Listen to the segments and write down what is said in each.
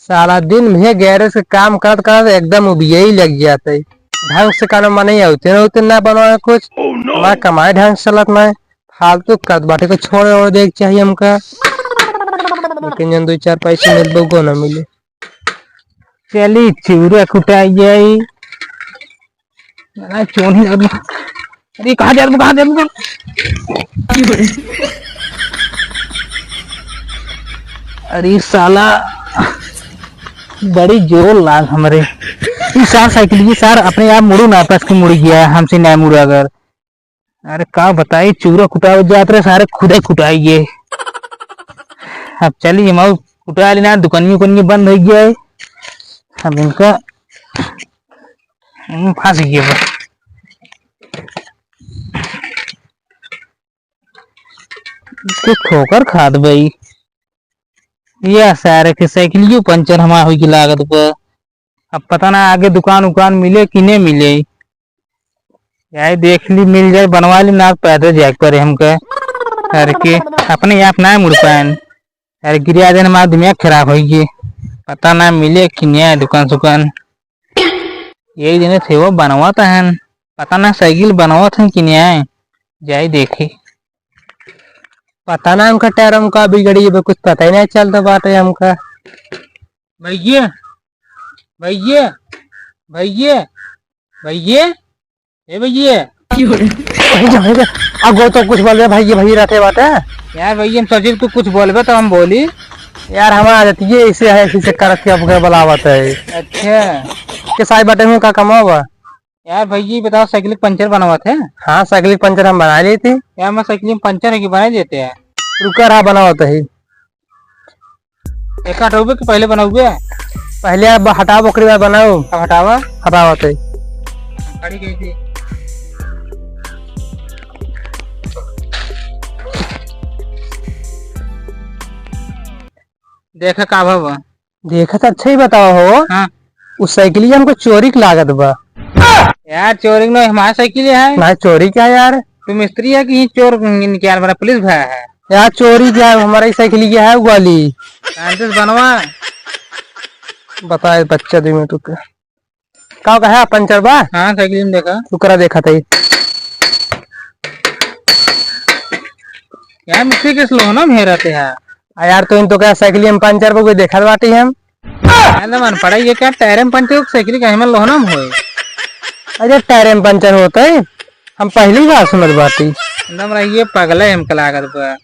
सारा दिन में गैरेज से काम करत करत एकदम उबिया ही लग जाता है। ढंग से खाना मन नहीं होते ना बनवा कुछ हमारा कमाए ढंग से चलत ना फालतू कर बाटे को छोड़े और देख चाहिए हमका, लेकिन जन 2-4 पैसे मिल को ना मिले। चली चूरा कुटाई जाई चोनी। अरे कहाँ जा अरे साला बड़ी जोर लाग हमारे सार साइकिल की सार अपने आप मुड़ू ना पास के मुड़ गया हमसे ना मुड़ा अगर। अरे का बताई चूरा कुटा जाते रहे सारे खुदे कुटाइए। अब चलिए माऊ कुटा लेना दुकानी बंद हो गया है। अब इनका फंस गया ठोकर खाद भाई ये सारे के साइकिल पंचर हमारा हुई की लागत पर। अब पता ना आगे दुकान उकान मिले कि नहीं मिले, यार देख ली मिल जाए बनवा ली ना पैदल जाए करे हमके। अरे के अपने आप ना मुड़ पाए। अरे गिरिया दिन हमारा दिमाग खराब हो गई, पता ना मिले कि नहीं दुकान सुकान। यही दिन थे वो बनवाता है, पता ना साइकिल बनवाता है कि नहीं आए जाए देखे। पता ना हमका टायर हमका बिगड़ी है कुछ पता ही नहीं चलता बात है हमका। भैया भैया भैया भैया ए भैया अगो तो कुछ बोल भैया भैया रहते बात है यार। भैया हम सोचे तू कुछ बोलबे तो हम बोली यार हम आ जाती है इसे है इसी चक्कर रख के बुलावत है। अच्छा के साई बाटे में का कमा हुआ यार। भैया बताओ साइकिल पंचर बनवात है। हाँ साइकिल पंचर हम बना लिए थे यार। मैं साइकिल में पंचर है कि बना देते हैं। रुका रहा बनावत है एक हटाओगे कि पहले बनाओगे? पहले अब हटाओ बकरी बार बनाओ। अब हटावा हटावत है खड़ी गई थी। देखा का भाव देखा तो अच्छा ही बताओ हो। हाँ उस साइकिल हमको चोरी की लागत बा यार। चोरी में हमारा साइकिल है ना चोरी क्या यार? तू मिस्त्री है कि चोर निकाल बड़ा पुलिस भाई है यार? चोरी क्या है हमारी साइकिल क्या है वाली बनवा बताए बच्चा 2 मिनट का है पंचर बा। हाँ साइकिल में देखा टुकड़ा देखा था यार। मिस्त्री के स्लो ना मेहरते है यार। तो इन तो क्या साइकिल में पंचर को कोई देखा बाटी हम मन पड़ा ये क्या टायर में पंचर साइकिल का हिमन लोहना में होए। अरे टायर में पंचर होता है हम पहली बार समझ बाटी एकदम रहिए पगला है हमका लागत पर।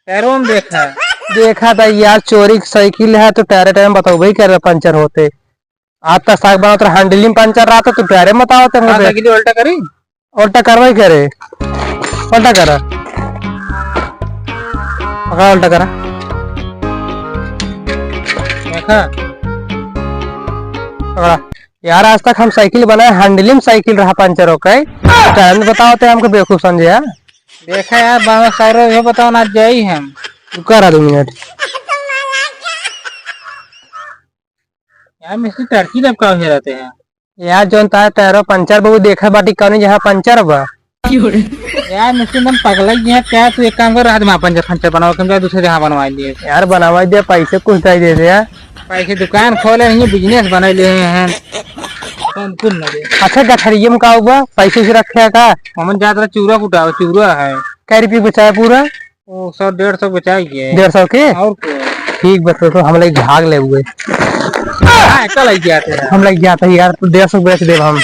टायरों में देखा था यार। चोरी की साइकिल है तो टायर टायर बताओ भाई क्या पंचर होते। आज तक साग बना तो हैंडल में पंचर रहा था तो टायर में बताओ साइकिल उल्टा करी उल्टा करवाई करे उल्टा करा पकड़ा उल्टा करा देखा पकड़ा यार। आज तक हम साइकिल बनाए हैंडलिंग साइकिल रहा पंचर हो गए टायर में बताओ थे हमको बेवकूफ समझे यार। देखा यार ये बताओ ना जाई हम रुका रहा 2 मिनट यार। मिस्त्री टर्की जब का रहते हैं यार जो टायर पंचर बहु देखा बाटी कौन जहाँ पंचर बा यार। मिस्त्री एकदम पगला है क्या? तू एक काम कर रहा पंचर बनवा दूसरे जहाँ बनवा दिए यार। बनवा दिया पैसे कुछ दे दे यार। पैसे दुकान खोले नहीं बिजनेस बना ले हैं। अच्छा गठरिये में का हुआ पैसे से रखे का हम ज्यादा चूरा कुटा चूरा है कै रुपये बचाया पूरा 100-150 बचाइए 150 के और ठीक बस तो हम लोग भाग ले हुए कल हम लग जाते यार 150 बेच दे हम।